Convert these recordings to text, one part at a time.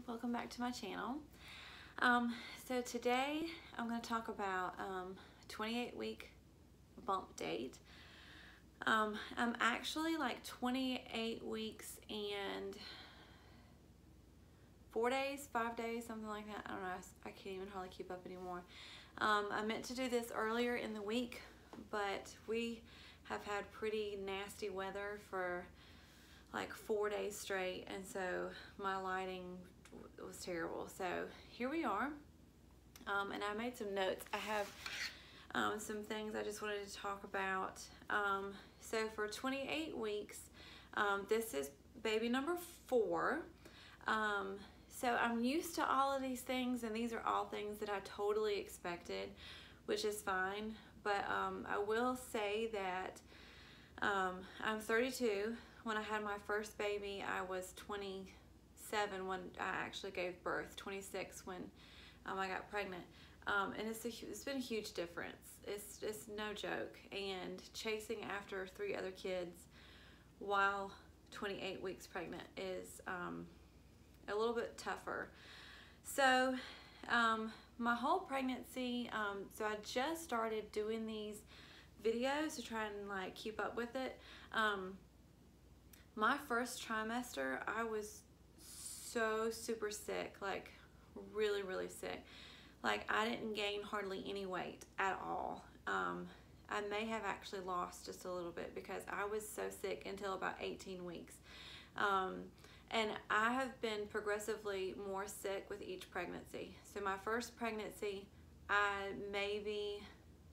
welcome back to my channel. So today I'm going to talk about 28-week bump date. I'm actually like 28 weeks and 4 days, 5 days, something like that. I don't know, I can't even hardly keep up anymore. I meant to do this earlier in the week, but we have had pretty nasty weather for like 4 days straight, and so my lighting was terrible. So here we are, and I made some notes. I have some things I just wanted to talk about. So for 28 weeks, this is baby number 4. So I'm used to all of these things, and these are all things that I totally expected, which is fine. But I will say that I'm 32. When I had my first baby, I was 27 when I actually gave birth, 26 when I got pregnant. And it's been a huge difference. It's no joke. And chasing after 3 other kids while 28 weeks pregnant is a little bit tougher. So my whole pregnancy, so I just started doing these videos to try and like keep up with it. My first trimester, I was so super sick, like really sick. Like I didn't gain hardly any weight at all. I may have actually lost just a little bit because I was so sick until about 18 weeks. And I have been progressively more sick with each pregnancy. So my first pregnancy, I maybe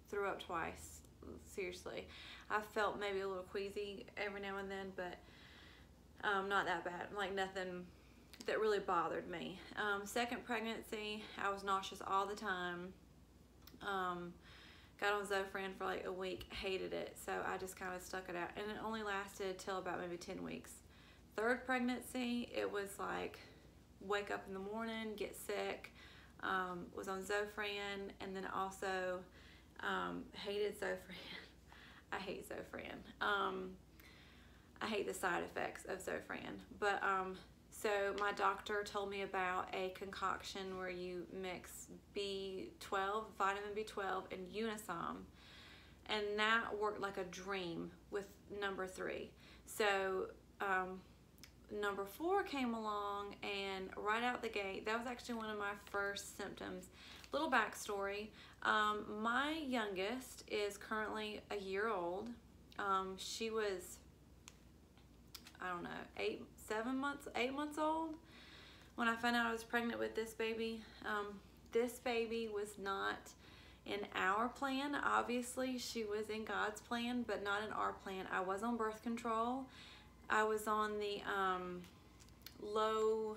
threw up twice, seriously. I felt maybe a little queasy every now and then, but not that bad, like nothing that really bothered me. Second pregnancy, I was nauseous all the time. Got on Zofran for like a week, hated it, so I just kind of stuck it out, and it only lasted till about maybe 10 weeks. Third pregnancy, it was like wake up in the morning, get sick, was on Zofran, and then also hated Zofran. I hate Zofran. I hate the side effects of Zofran. But so my doctor told me about a concoction where you mix B12, vitamin B12, and Unisom, and that worked like a dream with number 3. So number 4 came along, and right out the gate, that was actually one of my first symptoms. Little backstory, my youngest is currently a year old. She was, I don't know, 8 months old when I found out I was pregnant with this baby. This baby was not in our plan. Obviously, she was in God's plan, but not in our plan. I was on birth control. I was on the low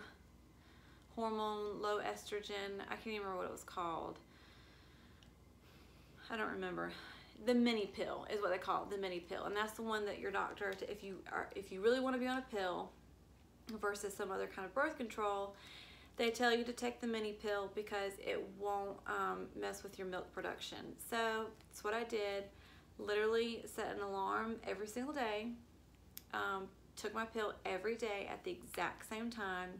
hormone, low estrogen. I can't even remember what it was called. I don't remember. The mini pill is what they call it, the mini pill, and that's the one that your doctor, if you really want to be on a pill versus some other kind of birth control, they tell you to take the mini pill because it won't mess with your milk production. So that's what I did. Literally set an alarm every single day. Took my pill every day at the exact same time,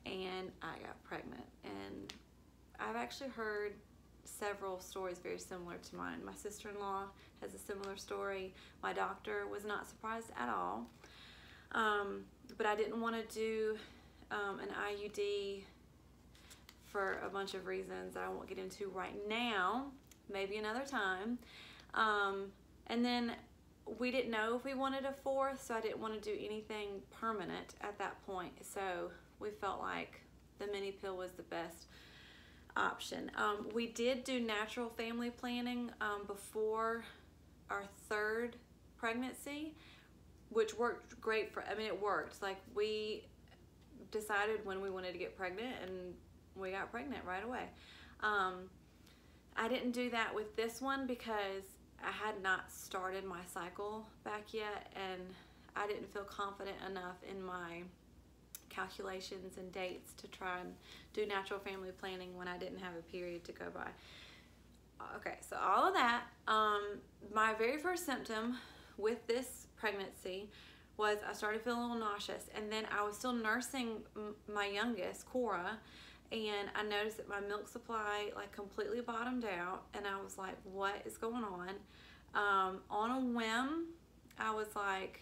and I got pregnant. And I've actually heard several stories very similar to mine. My sister-in-law has a similar story. My doctor was not surprised at all. But I didn't want to do an IUD for a bunch of reasons I won't get into right now, maybe another time. And then we didn't know if we wanted a 4th, so I didn't want to do anything permanent at that point. So we felt like the mini pill was the best option. We did do natural family planning before our 3rd pregnancy, which worked great for, I mean, it worked. Like we decided when we wanted to get pregnant, and we got pregnant right away. I didn't do that with this one because I had not started my cycle back yet, and I didn't feel confident enough in my calculations and dates to try and do natural family planning when I didn't have a period to go by. Okay, so all of that, my very first symptom with this pregnancy was I started feeling a little nauseous, and then I was still nursing my youngest, Cora, and I noticed that my milk supply like completely bottomed out, and I was like, what is going on? On a whim, I was like,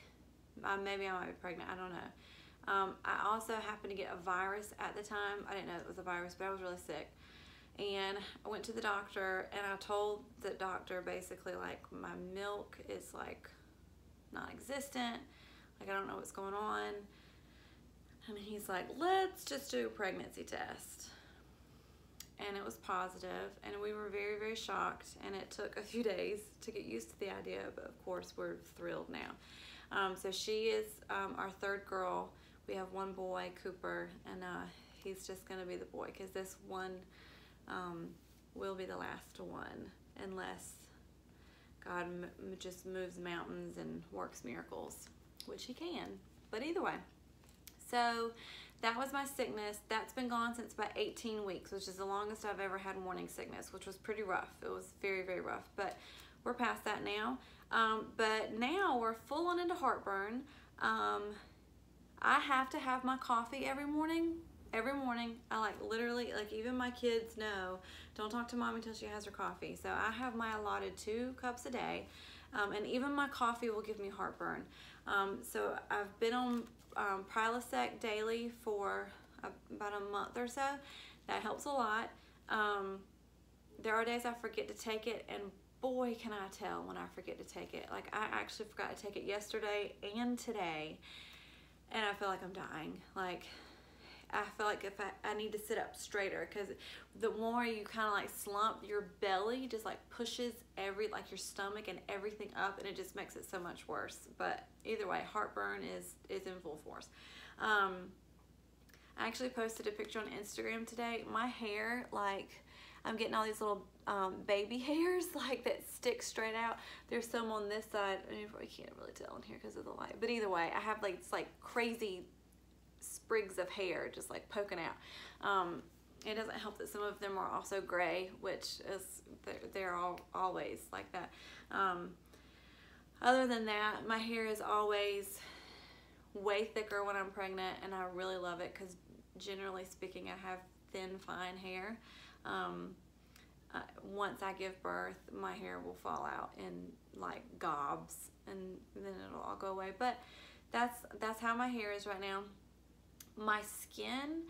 maybe I might be pregnant, I don't know. I also happened to get a virus at the time. I didn't know it was a virus, but I was really sick. And I went to the doctor, and I told the doctor basically like my milk is like non-existent, like I don't know what's going on. And he's like, let's just do a pregnancy test. And it was positive, and we were very, very shocked, and it took a few days to get used to the idea, but of course we're thrilled now. So she is our third girl. We have one boy, Cooper, and he's just gonna be the boy, because this one will be the last one, unless God just moves mountains and works miracles, which he can. But either way, so that was my sickness. That's been gone since about 18 weeks, which is the longest I've ever had morning sickness, which was pretty rough. It was very, very rough, but we're past that now. But now we're full on into heartburn. I have to have my coffee every morning. Every morning, I like literally, like even my kids know, don't talk to Mom until she has her coffee. So I have my allotted 2 cups a day, and even my coffee will give me heartburn. So I've been on Prilosec daily for about a month or so. That helps a lot. There are days I forget to take it, and boy can I tell when I forget to take it. Like I actually forgot to take it yesterday and today, and I feel like I'm dying. Like I feel like if I need to sit up straighter, because the more you kind of like slump, your belly just like pushes like your stomach and everything up, and it just makes it so much worse. But either way, heartburn is in full force. I actually posted a picture on Instagram today. My hair, like I'm getting all these little baby hairs like that stick straight out. There's some on this side. I mean, you can't really tell in here because of the light. But either way, I have like it's like crazy sprigs of hair just like poking out. It doesn't help that some of them are also gray, which is they're all always like that. Other than that, my hair is always way thicker when I'm pregnant, and I really love it because generally speaking I have thin, fine hair. Once I give birth, my hair will fall out in like gobs, and then it'll all go away. But that's how my hair is right now. My skin,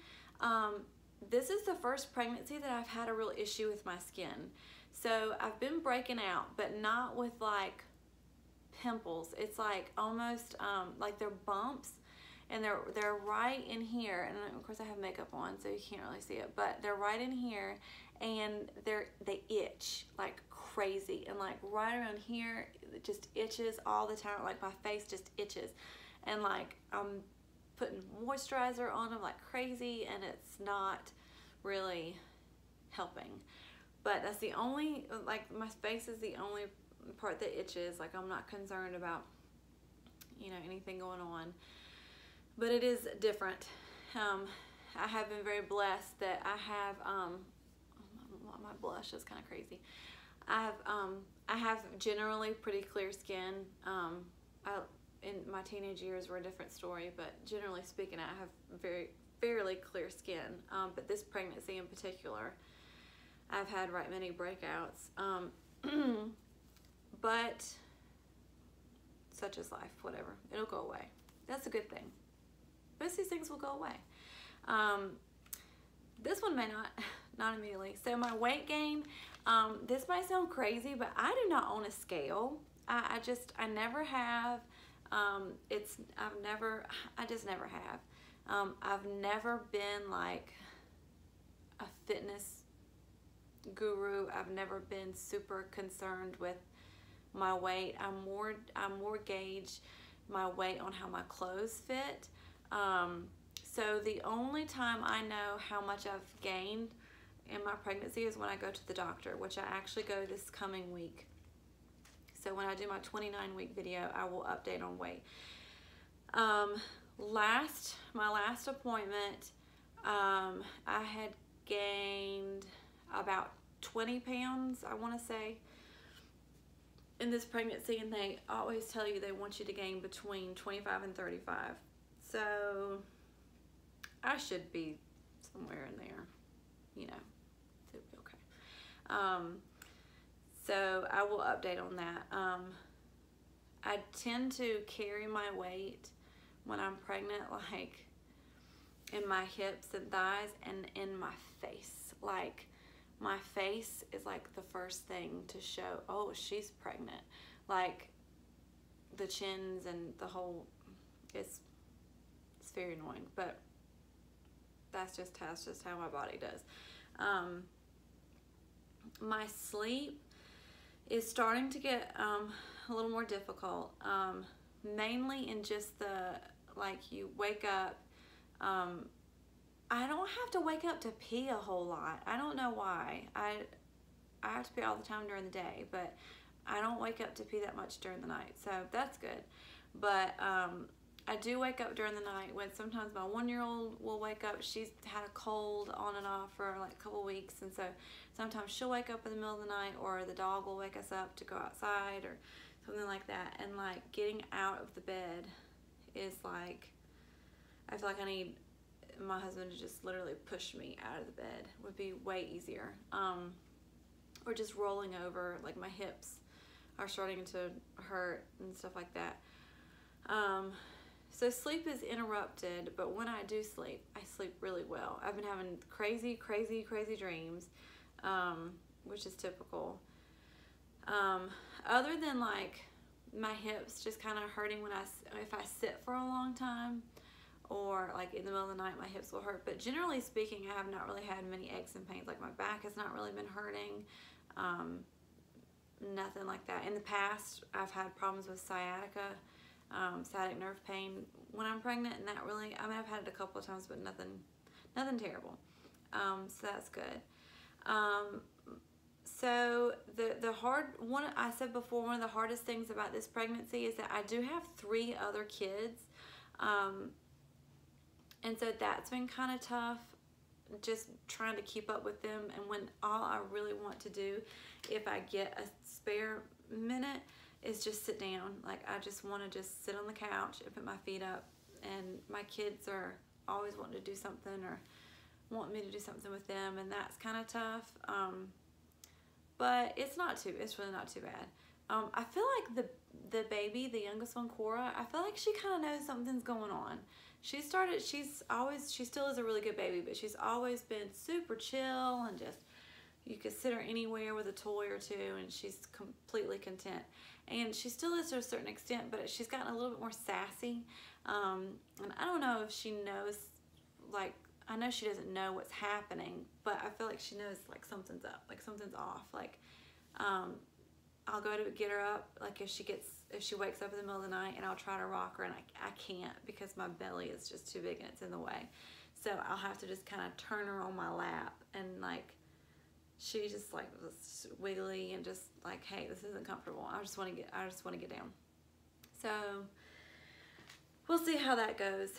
this is the first pregnancy that I've had a real issue with my skin. So I've been breaking out, but not with like pimples. It's like almost like they're bumps, and they're right in here. And of course I have makeup on, so you can't really see it, but they're right in here, and they itch like crazy, and like right around here it just itches all the time. Like my face just itches, and like I'm putting moisturizer on them like crazy, and it's not really helping. But that's the only, like my face is the only part that itches. Like I'm not concerned about, you know, anything going on, but it is different. I have been very blessed that I have, my blush is kind of crazy. I have generally pretty clear skin. In my teenage years were a different story, but generally speaking, I have fairly clear skin. But this pregnancy in particular, I've had right many breakouts. But such is life, whatever. It'll go away. That's a good thing. Most of these things will go away. This one may not immediately. So my weight gain, this might sound crazy, but I do not own a scale. I never have. I just never have. I've never been like a fitness guru. I've never been super concerned with my weight. I'm more gauge my weight on how my clothes fit. So the only time I know how much I've gained in my pregnancy is when I go to the doctor, which I actually go this coming week. So when I do my 29-week video, I will update on weight. My last appointment, I had gained about 20 pounds, I want to say. in this pregnancy, and they always tell you they want you to gain between 25 and 35. So I should be somewhere in there, you know, it'll be okay. So I will update on that. I tend to carry my weight when I'm pregnant, like in my hips and thighs and in my face. Like my face is like the first thing to show, oh, she's pregnant. Like the chins and the whole, it's very annoying, but that's just how my body does. My sleep is starting to get a little more difficult, mainly in just the, like, you wake up, I don't have to wake up to pee a whole lot. I don't know why. I have to pee all the time during the day, but I don't wake up to pee that much during the night, so that's good. But I do wake up during the night when sometimes my 1-year-old will wake up. She's had a cold on and off for like a couple weeks, and so sometimes she'll wake up in the middle of the night, or the dog will wake us up to go outside or something like that. And like getting out of the bed is like, I feel like I need my husband to just literally push me out of the bed. Would be way easier. Or just rolling over, like my hips are starting to hurt and stuff like that. So sleep is interrupted, but when I do sleep, I sleep really well. I've been having crazy dreams, which is typical. Other than like my hips just kind of hurting if I sit for a long time, or like in the middle of the night my hips will hurt. But generally speaking, I have not really had many aches and pains. Like my back has not really been hurting, nothing like that. In the past, I've had problems with sciatica, sciatic nerve pain when I'm pregnant, and that really, I mean, I've had it a couple of times, but nothing terrible. So that's good. So the hard one, I said before, one of the hardest things about this pregnancy is that I do have 3 other kids, and so that's been kind of tough, just trying to keep up with them. And when all I really want to do, if I get a spare minute, is just sit down. Like I just want to just sit on the couch and put my feet up, and my kids are always wanting to do something or want me to do something with them, and that's kind of tough. But it's really not too bad. I feel like the baby, the youngest one, Cora, I feel like she kind of knows something's going on. She still is a really good baby, but she's always been super chill, and just, you could sit her anywhere with a toy or two and she's completely content. And she still is to a certain extent, but she's gotten a little bit more sassy. And I don't know if she knows, like, I know she doesn't know what's happening, but I feel like she knows like something's up, like something's off. Like, I'll go to get her up, like if she wakes up in the middle of the night, and I'll try to rock her, and I can't, because my belly is just too big and it's in the way. So I'll have to just kind of turn her on my lap, and like, she just like was wiggly and just like, hey, this isn't comfortable. I just want to get down. So we'll see how that goes.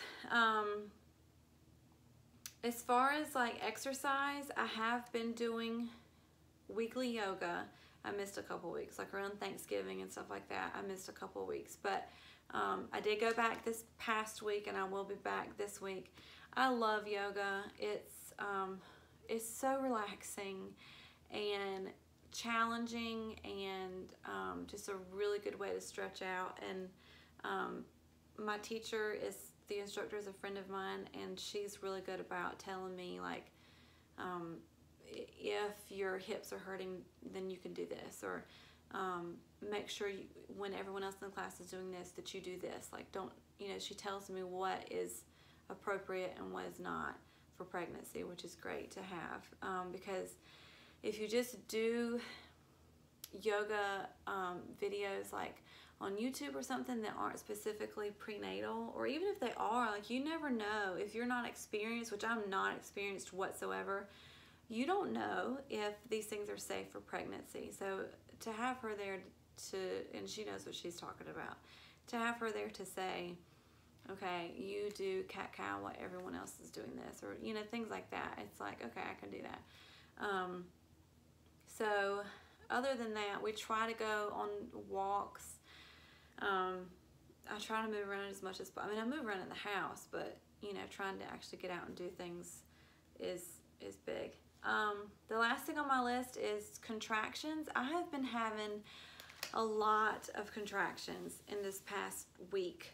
As far as like exercise, I have been doing weekly yoga. I missed a couple weeks, like around Thanksgiving and stuff like that. I missed a couple weeks, but I did go back this past week, and I will be back this week. I love yoga. It's so relaxing and challenging, and just a really good way to stretch out. And my teacher the instructor is a friend of mine, and she's really good about telling me, like, if your hips are hurting, then you can do this, or make sure when everyone else in the class is doing this, that you do this. Like, don't, she tells me what is appropriate and what is not for pregnancy, which is great to have, because if you just do yoga videos like on YouTube or something that aren't specifically prenatal, or even if they are, like, you never know if you're not experienced, which I'm not experienced whatsoever. You don't know if these things are safe for pregnancy. So to have her there and she knows what she's talking about, to have her there to say, okay, you do cat-cow while everyone else is doing this, or, things like that. It's like, okay, I can do that. So other than that, we try to go on walks. I try to move around as much as possible. I mean, I move around in the house, but you know, trying to actually get out and do things is big. The last thing on my list is contractions. I have been having a lot of contractions in this past week.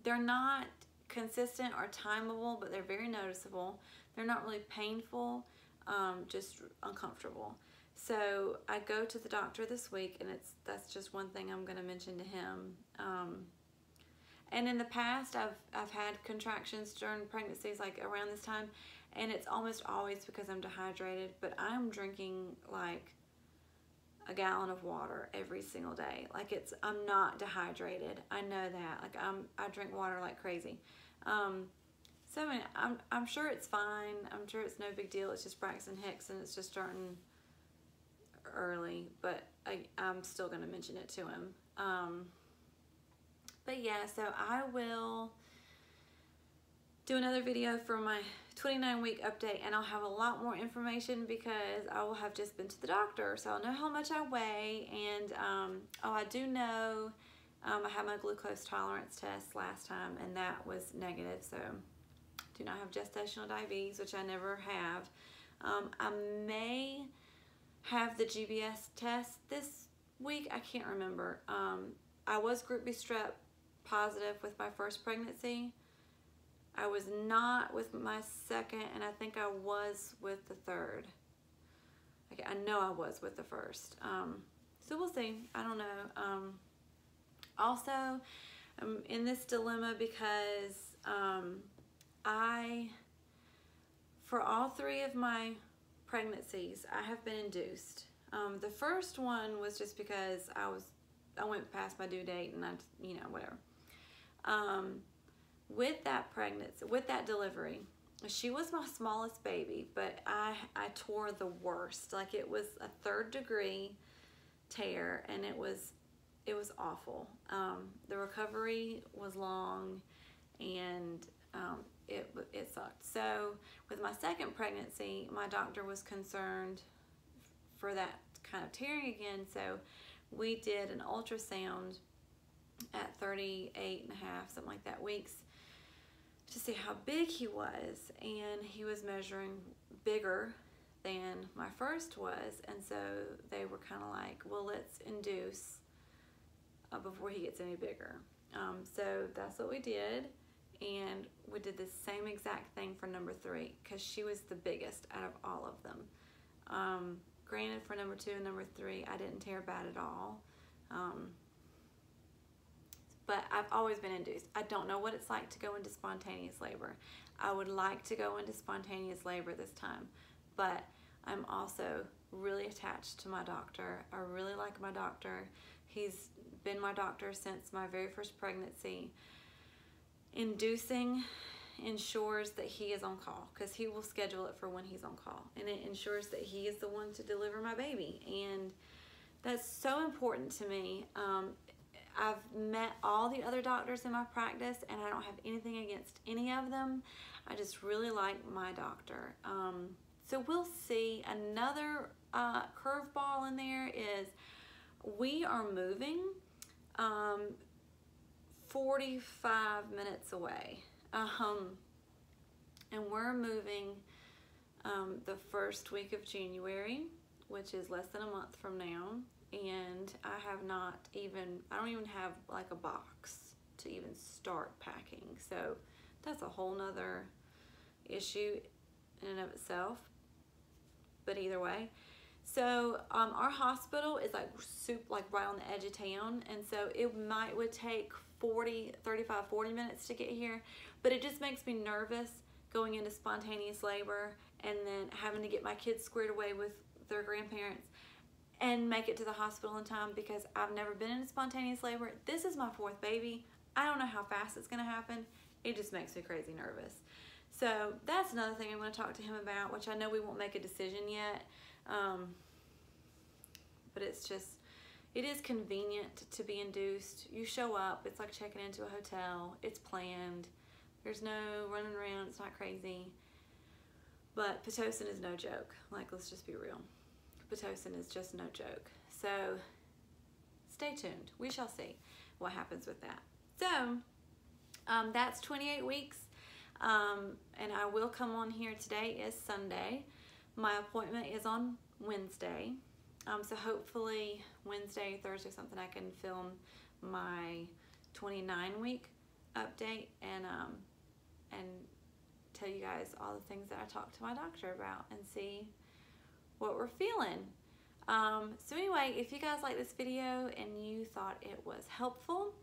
They're not consistent or timeable, but they're very noticeable. They're not really painful, just uncomfortable. So I go to the doctor this week, and that's just one thing I'm going to mention to him. And in the past, I've had contractions during pregnancies, like around this time, and it's almost always because I'm dehydrated. But I'm drinking like a gallon of water every single day. Like I'm not dehydrated. I know that. Like I drink water like crazy. So I mean, I'm sure it's fine. I'm sure it's no big deal. It's just Braxton Hicks, and it's just starting early, but I'm still going to mention it to him. But yeah, so I will do another video for my 29-week update, and I'll have a lot more information because I will have just been to the doctor, so I'll know how much I weigh. And oh, I do know I had my glucose tolerance test last time, and that was negative, so do not have gestational diabetes, which I never have. I may have the GBS test this week. I can't remember. I was group B strep positive with my first pregnancy. I was not with my second, and I think I was with the third. Okay, I know I was with the first. So we'll see. I don't know. Also, I'm in this dilemma because for all 3 of my pregnancies, I have been induced. The first one was just because I went past my due date, and you know, whatever. With that delivery, she was my smallest baby, but I tore the worst. Like, it was a 3rd degree tear, and it was awful. The recovery was long, and it sucked. So with my second pregnancy, my doctor was concerned for that kind of tearing again, so we did an ultrasound at 38 and a half, something like that, weeks, to see how big he was, and he was measuring bigger than my first was, and so they were kind of like, well, let's induce before he gets any bigger. So that's what we did, and we did the same exact thing for number 3 because she was the biggest out of all of them. Granted, for number 2 and number 3, I didn't tear bad at all. But I've always been induced. I don't know what it's like to go into spontaneous labor. I would like to go into spontaneous labor this time, but I'm also really attached to my doctor. I really like my doctor. He's been my doctor since my very first pregnancy. Inducing ensures that he is on call because he will schedule it for when he's on call, and it ensures that he is the one to deliver my baby, and that's so important to me. I've met all the other doctors in my practice, and I don't have anything against any of them. I just really like my doctor. So we'll see. Another curveball in there is we are moving 45 minutes away. And we're moving the first week of January, which is less than a month from now. And I don't even have like a box to even start packing. So that's a whole nother issue in and of itself. But either way. So our hospital is like right on the edge of town. And so it would take 35, 40 minutes to get here. But it just makes me nervous going into spontaneous labor and then having to get my kids squared away with their grandparents and make it to the hospital in time because I've never been in spontaneous labor. This is my 4th baby. I don't know how fast it's gonna happen. It just makes me crazy nervous. So that's another thing I'm gonna talk to him about, which I know we won't make a decision yet. But it is convenient to be induced. You show up, it's like checking into a hotel. It's planned. There's no running around, it's not crazy. But Pitocin is no joke. Like, let's just be real. Pitocin is just no joke. So stay tuned. We shall see what happens with that. So that's 28 weeks. And I will come on here. Today is Sunday. My appointment is on Wednesday. So hopefully Wednesday, Thursday, something, I can film my 29-week update and tell you guys all the things that I talked to my doctor about and see what we're feeling. So anyway, if you guys like this video and you thought it was helpful,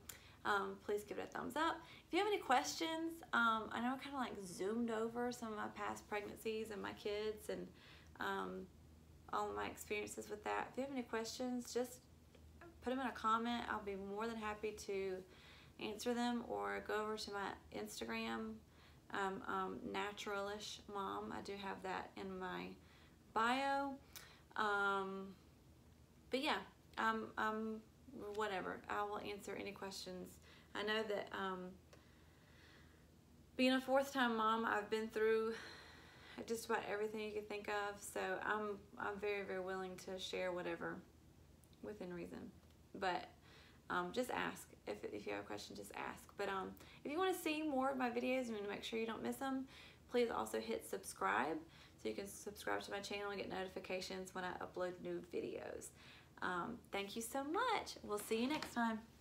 please give it a thumbs up. If you have any questions, I know I kind of like zoomed over some of my past pregnancies and my kids and all of my experiences with that. If you have any questions, just put them in a comment. I'll be more than happy to answer them, or go over to my Instagram, Naturalish Mom. I do have that in my bio. But yeah, whatever. I will answer any questions. I know that being a fourth-time mom, I've been through just about everything you could think of. So I'm very, very willing to share whatever within reason. But just ask. If you have a question, just ask. But if you want to see more of my videos and you want to make sure you don't miss them, please also hit subscribe, so you can subscribe to my channel and get notifications when I upload new videos. Thank you so much. We'll see you next time.